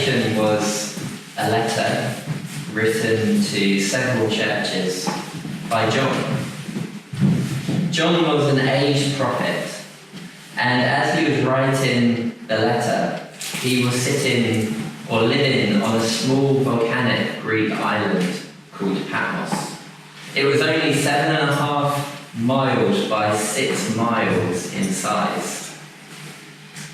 Revelation was a letter written to several churches by John. John was an aged prophet, and as he was writing the letter, he was sitting or living on a small volcanic Greek island called Patmos. It was only 7.5 miles by 6 miles in size.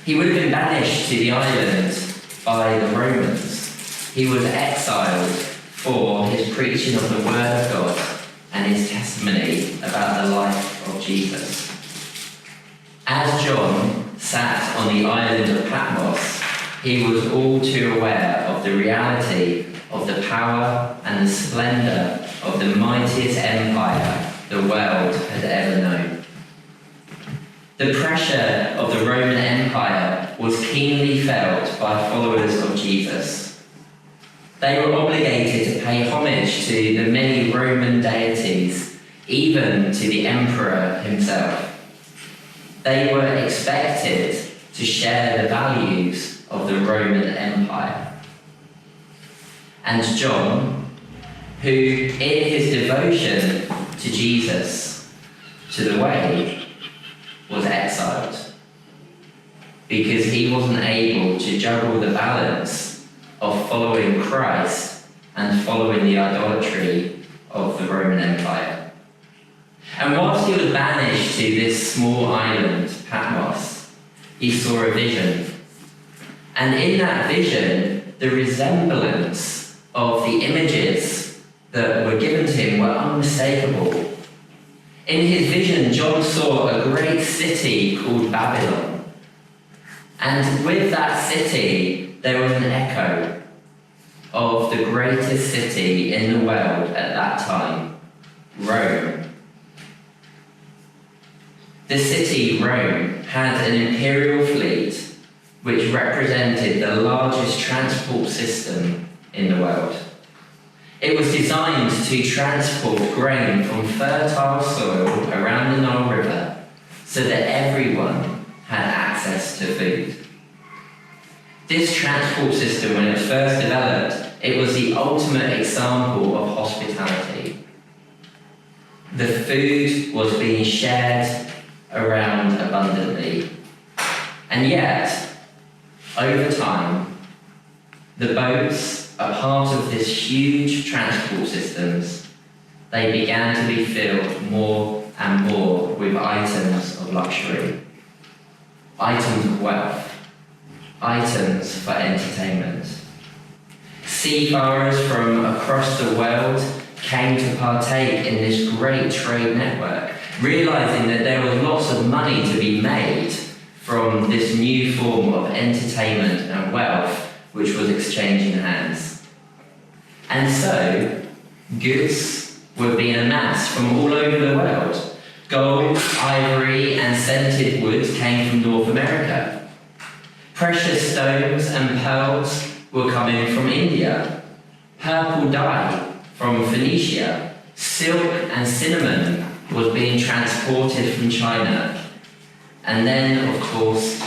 He would have been banished to the island by the Romans. He was exiled for his preaching of the Word of God and his testimony about the life of Jesus. As John sat on the island of Patmos, he was all too aware of the reality of the power and the splendour of the mightiest empire the world had ever known. The pressure of the Roman Empire was keenly felt by followers of Jesus. They were obligated to pay homage to the many Roman deities, even to the emperor himself. They were expected to share the values of the Roman Empire. And John, who in his devotion to Jesus, to the way, was exiled because he wasn't able to juggle the balance of following Christ and following the idolatry of the Roman Empire. And whilst he was banished to this small island, Patmos, he saw a vision. And in that vision, the resemblance of the images that were given to him were unmistakable. In his vision, John saw a great city called Babylon. And with that city, there was an echo of the greatest city in the world at that time, Rome. The city, Rome, had an imperial fleet which represented the largest transport system in the world. It was designed to transport grain from fertile soil around the Nile River so that everyone had access to food. This transport system, when it was first developed, it was the ultimate example of hospitality. The food was being shared around abundantly. And yet, over time, the boats, a part of this huge transport systems, they began to be filled more and more with items of luxury, items of wealth, items for entertainment. Seafarers from across the world came to partake in this great trade network, realizing that there was lots of money to be made from this new form of entertainment and wealth which was exchanging hands. And so, goods were being amassed from all over the world. Gold, ivory, and scented woods came from North America. Precious stones and pearls were coming from India. Purple dye from Phoenicia. Silk and cinnamon was being transported from China. And then, of course,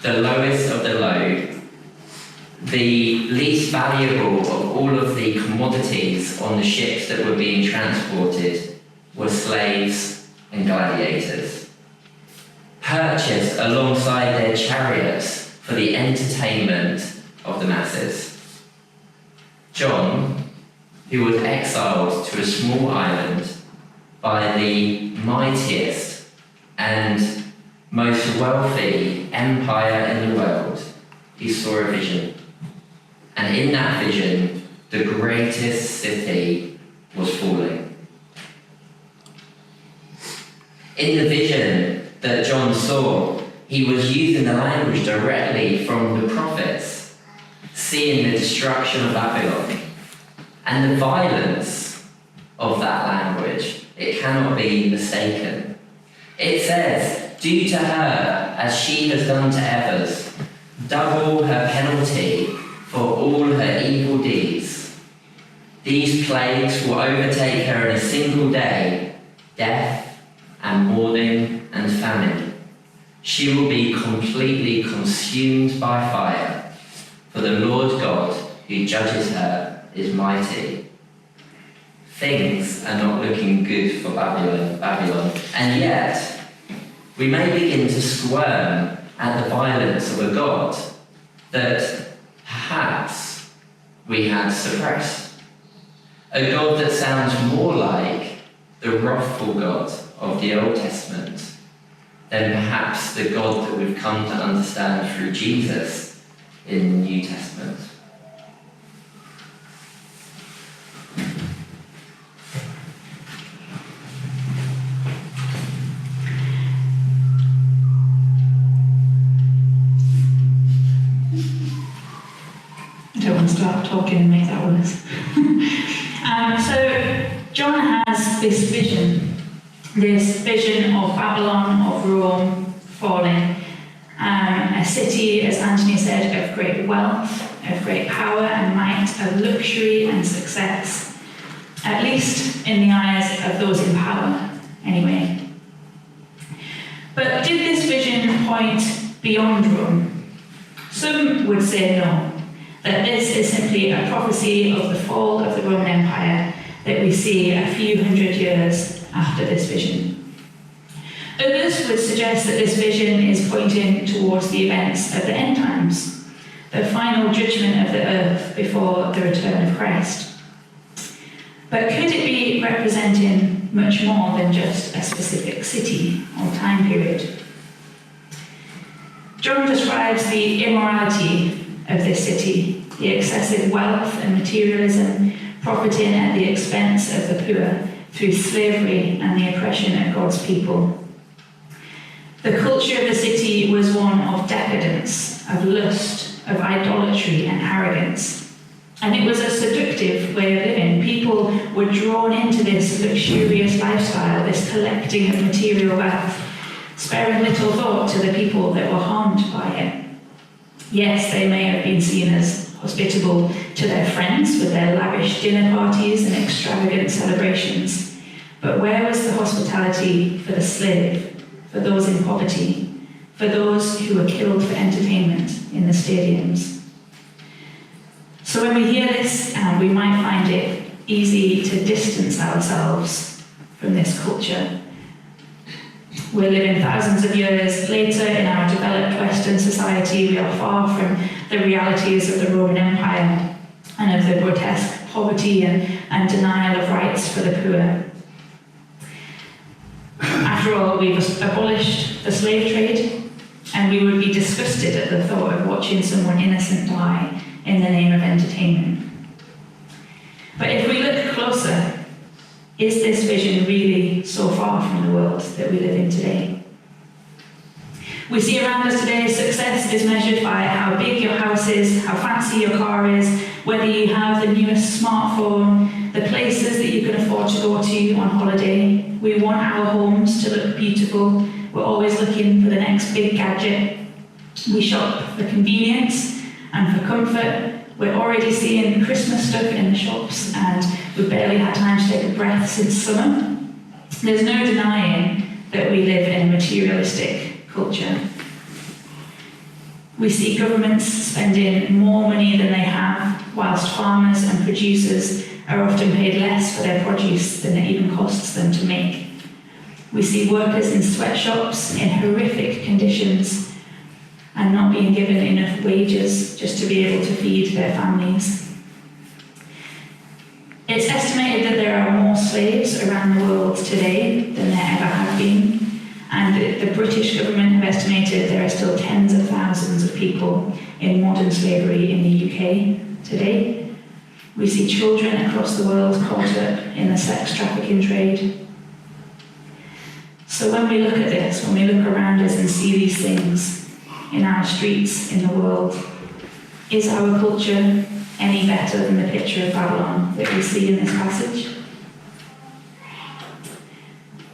the lowest of the low, the least valuable of all of the commodities on the ships that were being transported were slaves and gladiators, purchased alongside their chariots for the entertainment of the masses. John, who was exiled to a small island by the mightiest and most wealthy empire in the world, he saw a vision. And in that vision, the greatest city was falling. In the vision that John saw, he was using the language directly from the prophets, seeing the destruction of Babylon and the violence of that language. It cannot be mistaken. It says, "Do to her as she has done to others, double her penalty for all her evil deeds. These plagues will overtake her in a single day, death and mourning and famine. She will be completely consumed by fire, For the Lord God who judges her is mighty. Things are not looking good for Babylon, and yet we may begin to squirm at the violence of a God that perhaps we had suppressed. A God that sounds more like the wrathful God of the Old Testament than perhaps the God that we've come to understand through Jesus in the New Testament. I don't want to start talking and make that worse. So John has this vision of Babylon, of Rome falling, a city, as Anthony said, of great wealth, of great power and might, of luxury and success, at least in the eyes of those in power, anyway. But did this vision point beyond Rome? Some would say no, that this is simply a prophecy of the fall of the Roman Empire that we see a few hundred years after this vision. Others would suggest that this vision is pointing towards the events of the end times, the final judgment of the earth before the return of Christ. But could it be representing much more than just a specific city or time period? John describes the immorality of this city, the excessive wealth and materialism, profiting at the expense of the poor through slavery and the oppression of God's people. The culture of the city was one of decadence, of lust, of idolatry and arrogance. And it was a seductive way of living. People were drawn into this luxurious lifestyle, this collecting of material wealth, sparing little thought to the people that were harmed by it. Yes, they may have been seen as hospitable to their friends with their lavish dinner parties and extravagant celebrations. But where was the hospitality for the slave, for those in poverty, for those who were killed for entertainment in the stadiums? So when we hear this, we might find it easy to distance ourselves from this culture. We're living thousands of years later in our developed Western society. We are far from the realities of the Roman Empire and of the grotesque poverty and denial of rights for the poor. After all, we've abolished the slave trade, and we would be disgusted at the thought of watching someone innocent die in the name of entertainment. But if we look closer, is this vision really so far from the world that we live in today? We see around us today success is measured by how big your house is, how fancy your car is, whether you have the newest smartphone, the places that you can afford to go to on holiday. We want our homes to look beautiful. We're always looking for the next big gadget. We shop for convenience and for comfort. We're already seeing Christmas stuff in the shops, and we've barely had time to take a breath since summer. There's no denying that we live in a materialistic culture. We see governments spending more money than they have, whilst farmers and producers are often paid less for their produce than it even costs them to make. We see workers in sweatshops in horrific conditions and not being given enough wages just to be able to feed their families. It's estimated that there are more slaves around the world today than there ever have been, and the British government have estimated there are still tens of thousands of people in modern slavery in the UK today. We see children across the world caught up in the sex trafficking trade. So when we look at this, when we look around us and see these things in our streets, in the world, is our culture any better than the picture of Babylon that we see in this passage?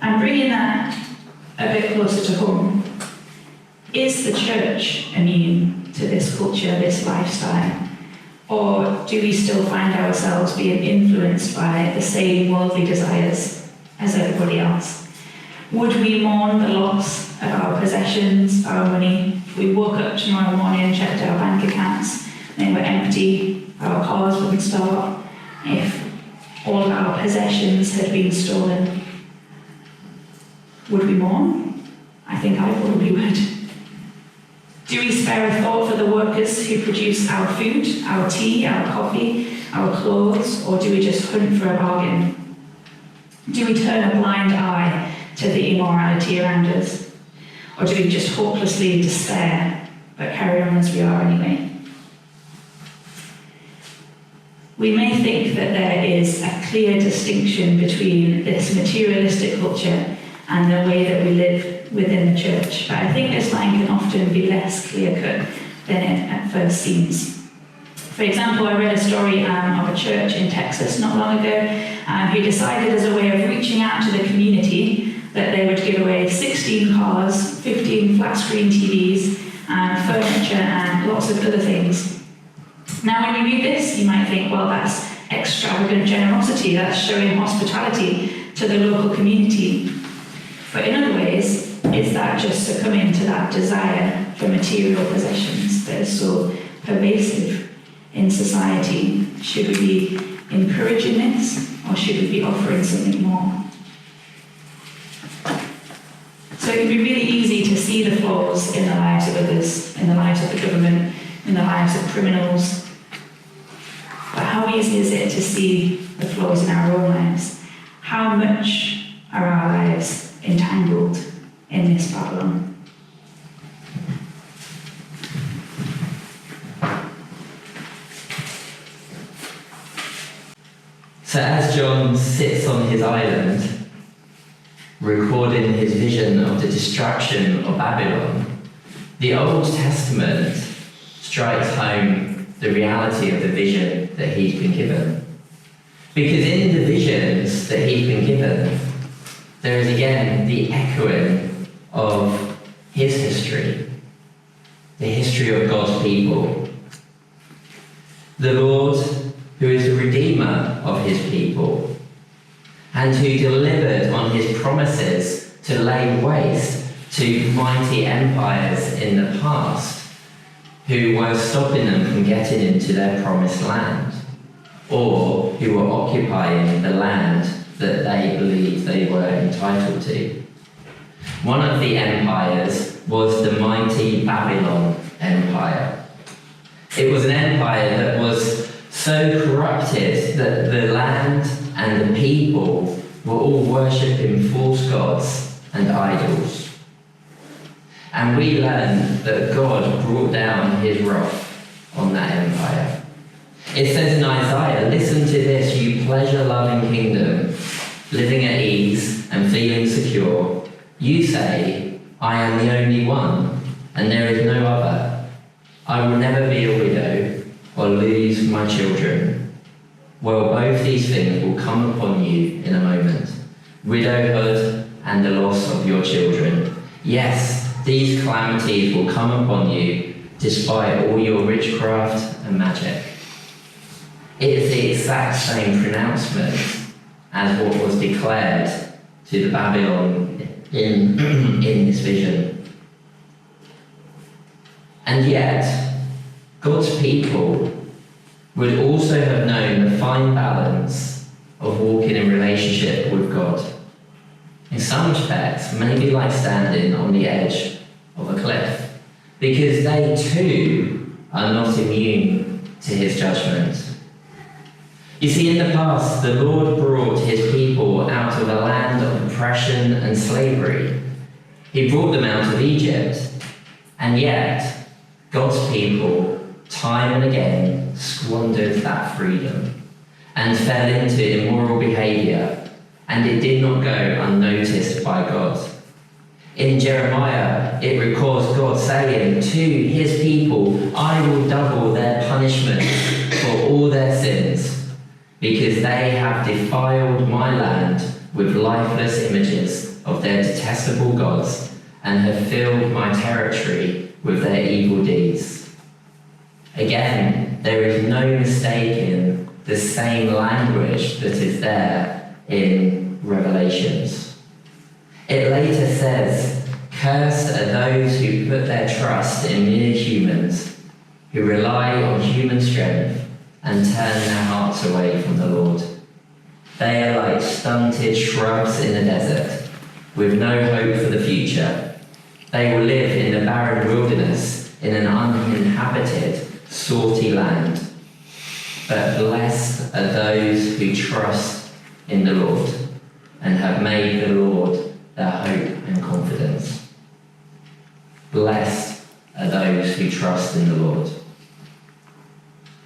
And bringing that a bit closer to home, is the church immune to this culture, this lifestyle? Or do we still find ourselves being influenced by the same worldly desires as everybody else? Would we mourn the loss of our possessions, our money? If we woke up tomorrow morning and checked our bank accounts, they were empty, our cars wouldn't start, if all of our possessions had been stolen. Would we mourn? I think I probably would. Do we spare a thought for the workers who produce our food, our tea, our coffee, our clothes, or do we just hunt for a bargain? Do we turn a blind eye to the immorality around us? Or do we just hopelessly despair, but carry on as we are anyway? We may think that there is a clear distinction between this materialistic culture and the way that we live within the church, but I think this line can often be less clear-cut than it at first seems. For example, I read a story of a church in Texas not long ago who decided as a way of reaching out to the community that they would give away 16 cars, 15 flat-screen TVs, furniture and lots of other things. Now when you read this, you might think, well, that's extravagant generosity, that's showing hospitality to the local community. But in other ways, is that just succumbing to that desire for material possessions that is so pervasive in society? Should we be encouraging this, or should we be offering something more? So it can be really easy to see the flaws in the lives of others, in the lives of the government, in the lives of criminals. But how easy is it to see the flaws in our own lives? How much are our lives entangled in this Babylon? So as John sits on his island, recording his vision of the destruction of Babylon, the Old Testament strikes home the reality of the vision that he's been given. Because in the visions that he's been given, there is again the echoing of his history, the history of God's people. The Lord, who is the Redeemer of his people, and who delivered on his promises to lay waste to mighty empires in the past, who were stopping them from getting into their promised land, or who were occupying the land that they believed they were entitled to. One of the empires was the mighty Babylon Empire. It was an empire that was so corrupted that the land and the people were all worshipping false gods and idols. And we learn that God brought down his wrath on that empire. It says in Isaiah, "Listen to this, you pleasure-loving kingdom, living at ease and feeling secure. You say, I am the only one, and there is no other. I will never be a widow or lose my children. Well, both these things will come upon you in a moment, widowhood and the loss of your children. Yes, these calamities will come upon you despite all your witchcraft and magic." It's the exact same pronouncement as what was declared to the Babylon in this vision. And yet, God's people would also have known the fine balance of walking in relationship with God. In some respects, maybe like standing on the edge of a cliff, because they too are not immune to his judgment. You see, in the past, the Lord brought his people out of a land of oppression and slavery. He brought them out of Egypt. And yet, God's people, time and again, squandered that freedom and fell into immoral behavior, and it did not go unnoticed by God. In Jeremiah, it records God saying to his people, "I will double their punishment for all their sins, because they have defiled my land with lifeless images of their detestable gods and have filled my territory with their evil deeds." Again, there is no mistaking the same language that is there in Revelations. It later says, "Cursed are those who put their trust in mere humans, who rely on human strength and turn their hearts away from the Lord. They are like stunted shrubs in the desert, with no hope for the future. They will live in the barren wilderness, in an uninhabited, salty land. But blessed are those who trust in the Lord and have made the Lord their hope and confidence. Blessed are those who trust in the Lord.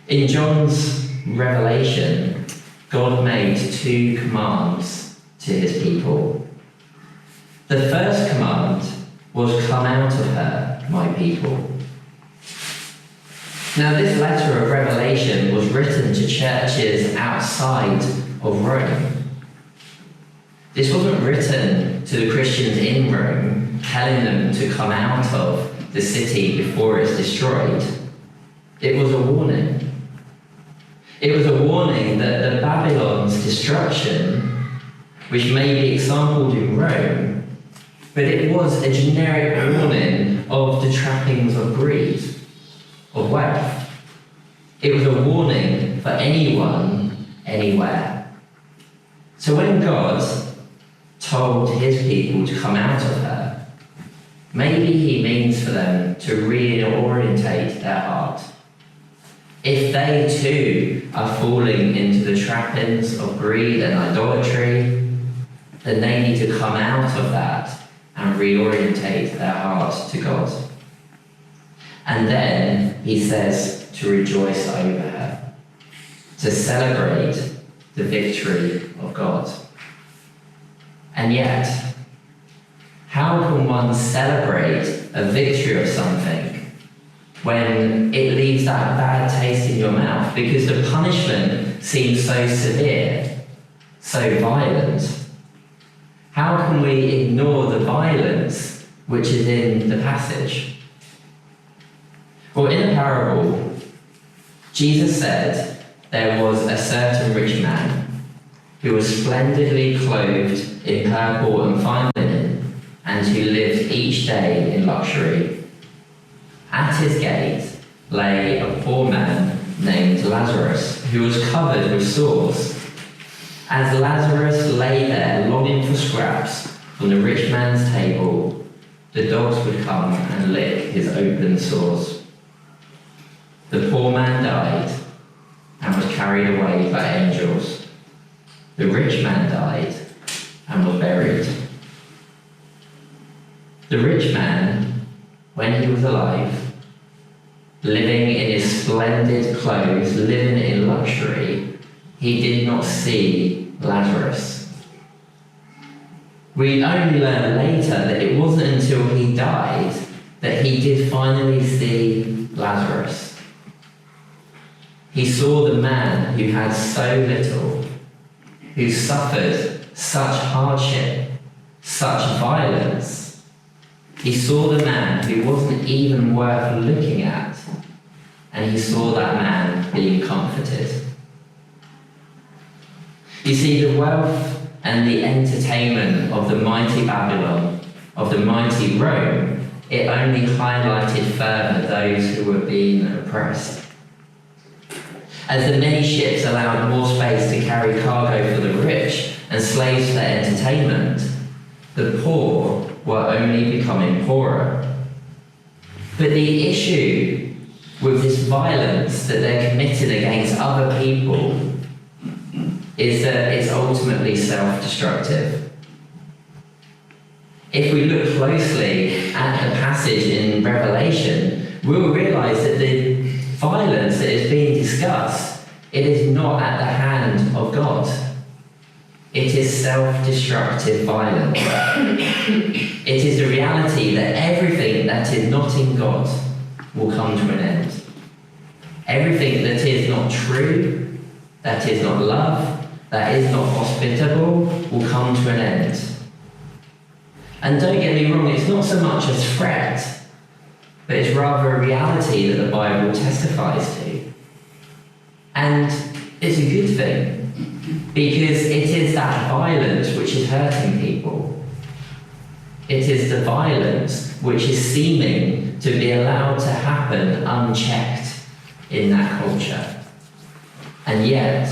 In John's revelation, God made 2 commands to his people. The first command was, "Come out of her, my people." Now, this letter of Revelation was written to churches outside of Rome. This wasn't written to the Christians in Rome, telling them to come out of the city before it's destroyed. It was a warning. It was a warning that the Babylon's destruction, which may be exampled in Rome, but it was a generic warning of the trappings of greed, of wealth. It was a warning for anyone, anywhere. So when God told his people to come out of her, maybe he means for them to reorientate their heart. If they too are falling into the trappings of greed and idolatry, then they need to come out of that and reorientate their heart to God. And then he says to rejoice over her, to celebrate the victory of God. And yet, how can one celebrate a victory of something when it leaves that bad taste in your mouth? Because the punishment seems so severe, so violent. How can we ignore the violence which is in the passage? Well, in a parable, Jesus said there was a certain rich man who was splendidly clothed in purple and fine linen, and who lived each day in luxury. At his gate lay a poor man named Lazarus, who was covered with sores. As Lazarus lay there longing for scraps from the rich man's table, the dogs would come and lick his open sores. The poor man died and was carried away by angels. The rich man died and was buried. The rich man, when he was alive, living in his splendid clothes, living in luxury, he did not see Lazarus. We only learn later that it wasn't until he died that he did finally see Lazarus. He saw the man who had so little, who suffered such hardship, such violence. He saw the man who wasn't even worth looking at, and he saw that man being comforted. You see, the wealth and the entertainment of the mighty Babylon, of the mighty Rome, it only highlighted further those who were being oppressed. As the many ships allowed more space to carry cargo for the rich and slaves for their entertainment, the poor were only becoming poorer. But the issue with this violence that they're committed against other people is that it's ultimately self-destructive. If we look closely at the passage in Revelation, we'll realise that the violence that is being discussed, it is not at the hand of God. It is self-destructive violence. It is the reality that everything that is not in God will come to an end. Everything that is not true, that is not love, that is not hospitable, will come to an end. And don't get me wrong, it's not so much a threat, but it's rather a reality that the Bible testifies to. And it's a good thing, because it is that violence which is hurting people. It is the violence which is seeming to be allowed to happen unchecked in that culture. And yet,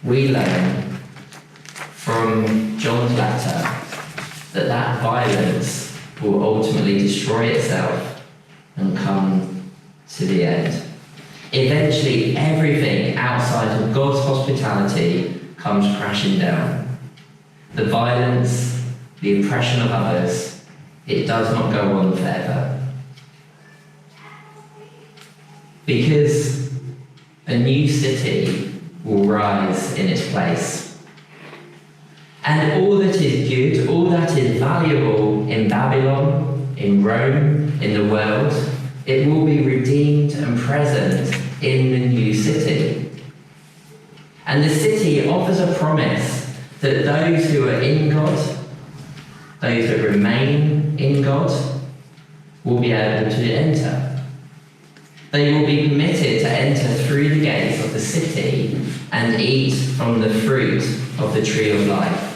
we learn from John's letter that violence will ultimately destroy itself and come to the end. Eventually, everything outside of God's hospitality comes crashing down. The violence, the oppression of others, it does not go on forever. Because a new city will rise in its place. And all that is good, all that is valuable in Babylon, in Rome, in the world, it will be redeemed and present in the new city. And the city offers a promise that those who are in God, those that remain in God, will be able to enter. They will be permitted to enter through the gates of the city and eat from the fruit of the tree of life.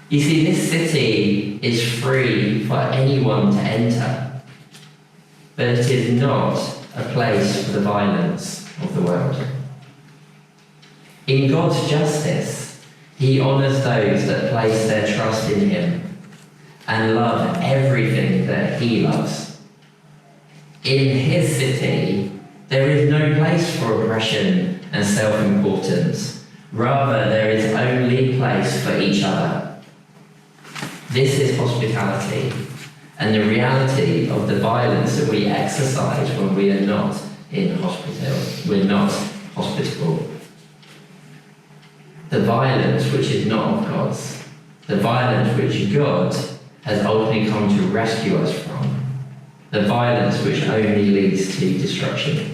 You see, this city is free for anyone to enter, but it is not a place for the violence of the world. In God's justice, He honours those that place their trust in Him and love everything that He loves. In His city, there is no place for oppression and self-importance. Rather, there is only place for each other. This is hospitality, and the reality of the violence that we exercise when we are not in hospital. We're not hospitable. The violence which is not of God's, the violence which God has ultimately come to rescue us from, the violence which only leads to destruction.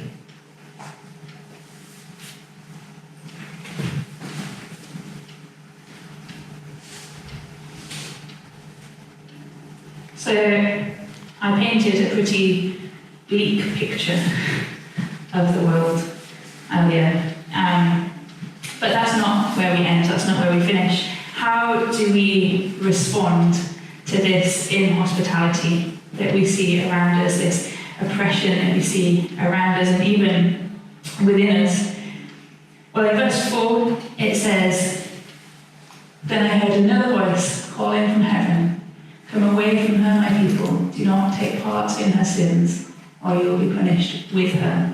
So I painted a pretty bleak picture of the world earlier. But that's not where we end, that's not where we finish. How do we respond to this inhospitality that we see around us, this oppression that we see around us and even within us? Well, in verse 4, it says, "Then I heard another voice calling from heaven, 'Come away from her, my people. Do not take part in her sins, or you will be punished with her.'"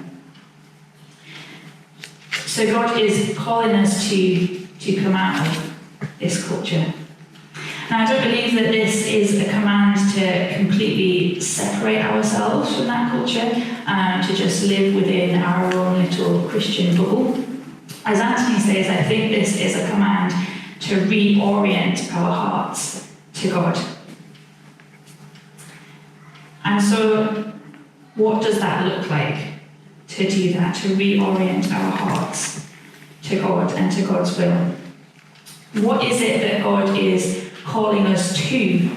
So God is calling us to come out of this culture. Now, I don't believe that this is a command to completely separate ourselves from that culture, to just live within our own little Christian bubble. As Anthony says, I think this is a command to reorient our hearts to God. And so, what does that look like to do that, to reorient our hearts to God and to God's will? What is it that God is calling us to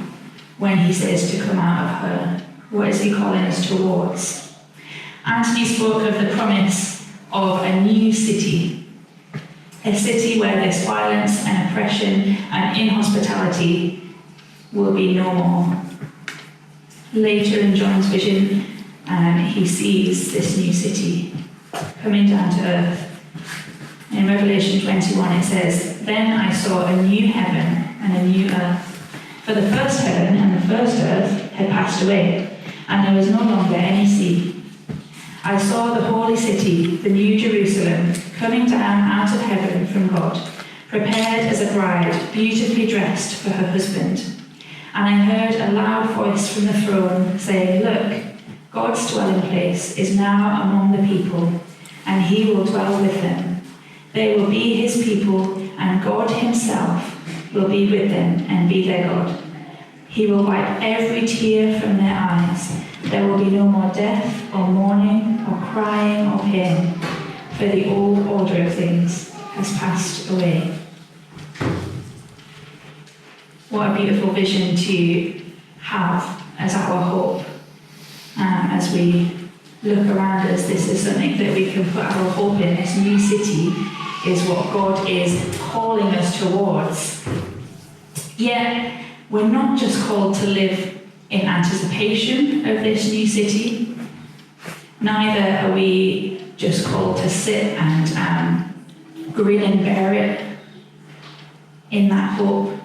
when He says to come out of her? What is He calling us towards? Anthony spoke of the promise of a new city, a city where this violence and oppression and inhospitality will be no more. Later in John's vision, he sees this new city coming down to earth. In Revelation 21 it says, "Then I saw a new heaven and a new earth. For the first heaven and the first earth had passed away, and there was no longer any sea. I saw the holy city, the new Jerusalem, coming down out of heaven from God, prepared as a bride, beautifully dressed for her husband. And I heard a loud voice from the throne saying, 'Look, God's dwelling place is now among the people, and He will dwell with them. They will be His people, and God Himself will be with them and be their God. He will wipe every tear from their eyes. There will be no more death, or mourning, or crying, or pain, for the old order of things has passed away.'" What a beautiful vision to have as our hope. As we look around us, this is something that we can put our hope in. This new city is what God is calling us towards. Yet, we're not just called to live in anticipation of this new city. Neither are we just called to sit and grin and bear it in that hope.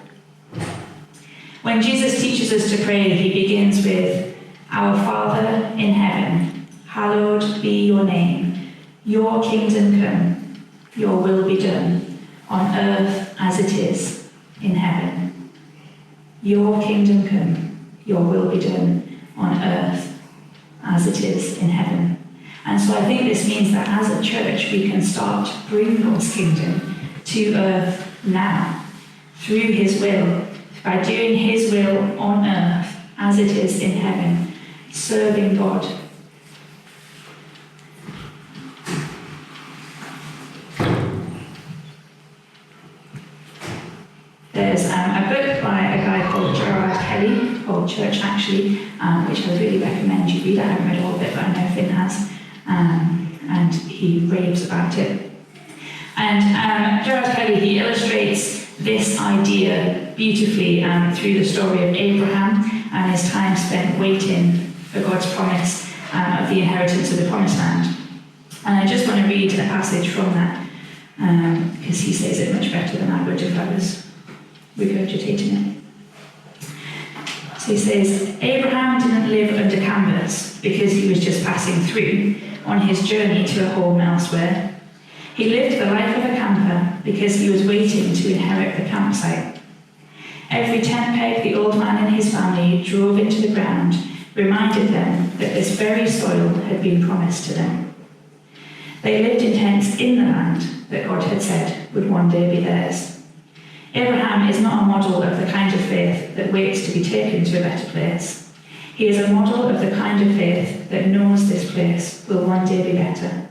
When Jesus teaches us to pray, he begins with, "Our Father in heaven, hallowed be your name. Your kingdom come, your will be done, on earth as it is in heaven." Your kingdom come, your will be done, on earth as it is in heaven. And so I think this means that as a church, we can start to bring God's kingdom to earth now, through his will, by doing his will on earth as it is in heaven, serving God. There's a book by a guy called Gerard Kelly, called Church Actually, which I really recommend you read. I haven't read all of it, but I know Finn has, and he raves about it. And Gerard Kelly, he illustrates this idea beautifully through the story of Abraham and his time spent waiting for God's promise of the inheritance of the promised land. And I just want to read a passage from that, because he says it much better than I would if I was regurgitating it. So he says, "Abraham didn't live under canvas because he was just passing through on his journey to a home elsewhere. He lived the life of a camper because he was waiting to inherit the campsite. Every tent peg the old man and his family drove into the ground reminded them that this very soil had been promised to them. They lived in tents in the land that God had said would one day be theirs. Abraham is not a model of the kind of faith that waits to be taken to a better place. He is a model of the kind of faith that knows this place will one day be better.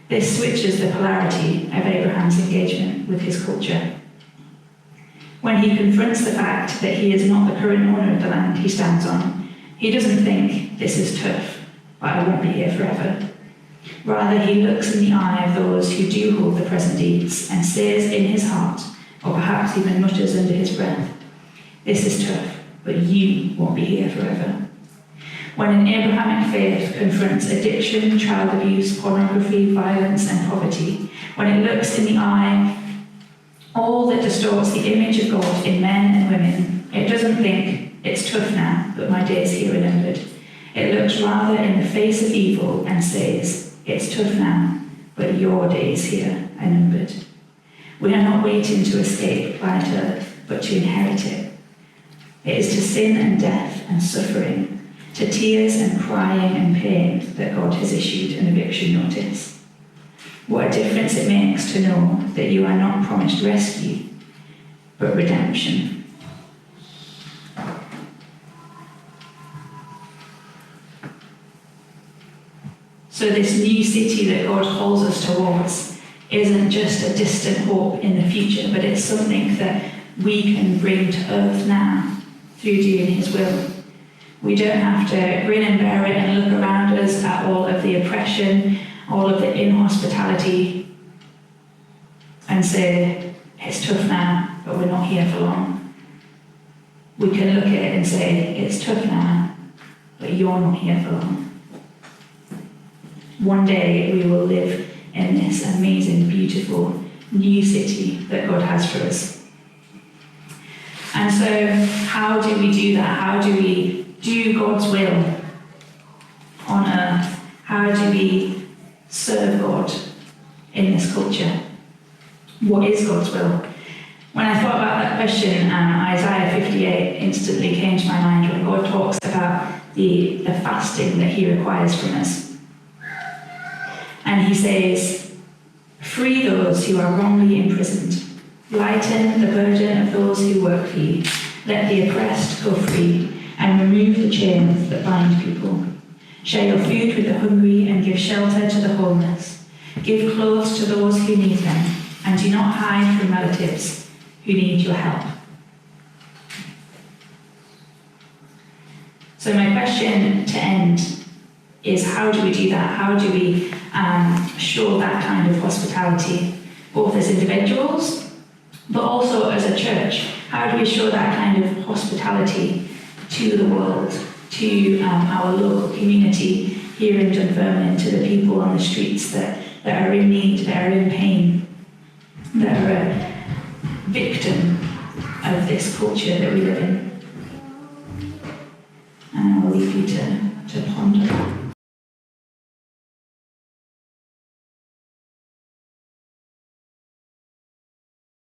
This switches the polarity of Abraham's engagement with his culture. When he confronts the fact that he is not the current owner of the land he stands on, he doesn't think, this is tough, but I won't be here forever. Rather, he looks in the eye of those who do hold the present deeds and says in his heart, or perhaps even mutters under his breath, this is tough, but you won't be here forever. When an Abrahamic faith confronts addiction, child abuse, pornography, violence, and poverty, when it looks in the eye all that distorts the image of God in men and women, it doesn't think, it's tough now, but my days here are numbered. It looks rather in the face of evil and says, it's tough now, but your days here are numbered. We are not waiting to escape planet Earth, but to inherit it. It is to sin and death and suffering, to tears and crying and pain that God has issued an eviction notice. What a difference it makes to know that you are not promised rescue, but redemption. So this new city that God calls us towards isn't just a distant hope in the future, but it's something that we can bring to earth now through doing his will. We don't have to grin and bear it and look around us at all of the oppression, all of the inhospitality, and say, it's tough now, but we're not here for long. We can look at it and say, it's tough now, but you're not here for long. One day we will live in this amazing, beautiful, new city that God has for us. And so, how do we do that? How do we do God's will on earth? How do we serve God in this culture? What is God's will? When I thought about that question, Isaiah 58 instantly came to my mind when God talks about the fasting that he requires from us. And he says, free those who are wrongly imprisoned. Lighten the burden of those who work for you. Let the oppressed go free and remove the chains that bind people. Share your food with the hungry and give shelter to the homeless. Give clothes to those who need them and do not hide from relatives who need your help. So my question to end is, how do we do that? How do we show that kind of hospitality, both as individuals, but also as a church? How do we show that kind of hospitality to the world, to our local community, here in Dunfermline to the people on the streets that are in need, that are in pain, that are a victim of this culture that we live in. And I will leave you to ponder.